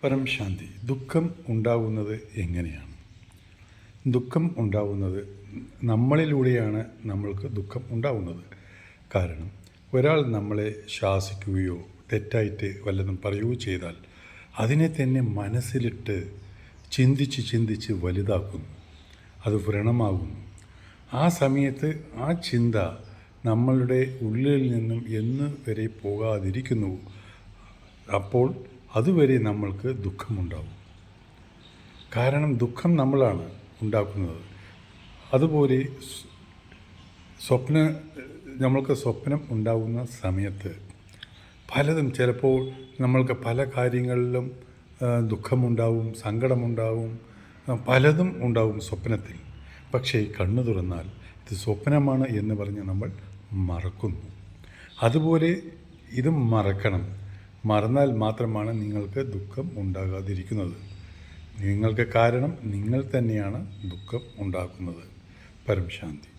പരം ശാന്തി. ദുഃഖം ഉണ്ടാകുന്നത് എങ്ങനെയാണ്? ദുഃഖം ഉണ്ടാകുന്നത് നമ്മളിലൂടെയാണ്. നമ്മൾക്ക് ദുഃഖം ഉണ്ടാകുന്നത് കാരണം ഒരാൾ നമ്മളെ ശാസിക്കുകയോ തെറ്റായിട്ട് വല്ലതും പറയുകയോ ചെയ്താൽ അതിനെ തന്നെ മനസ്സിലിട്ട് ചിന്തിച്ച് വലുതാക്കുന്നു. അത് വ്രണമാകുന്നു. ആ സമയത്ത് ആ ചിന്ത നമ്മളുടെ ഉള്ളിൽ നിന്നും എന്ന് വരെ പോകാതിരിക്കുന്നു. അപ്പോൾ അതുവരെ നമ്മൾക്ക് ദുഃഖമുണ്ടാവും. കാരണം ദുഃഖം നമ്മളാണ് ഉണ്ടാക്കുന്നത്. അതുപോലെ നമ്മൾക്ക് സ്വപ്നം ഉണ്ടാകുന്ന സമയത്ത് പലതും ചിലപ്പോൾ നമ്മൾക്ക് പല കാര്യങ്ങളിലും ദുഃഖമുണ്ടാവും, സങ്കടമുണ്ടാവും, പലതും ഉണ്ടാവും സ്വപ്നത്തിൽ. പക്ഷേ കണ്ണു തുറന്നാൽ ഇത് സ്വപ്നമാണ് എന്ന് പറഞ്ഞ് നമ്മൾ മറക്കുന്നു. അതുപോലെ ഇതും മറക്കണം. മറന്നാൽ മാത്രമാണ് നിങ്ങൾക്ക് ദുഃഖം ഉണ്ടാകാതിരിക്കുന്നത്. നിങ്ങൾക്ക് കാരണം നിങ്ങൾ തന്നെയാണ് ദുഃഖം ഉണ്ടാക്കുന്നത്. പരം ശാന്തി.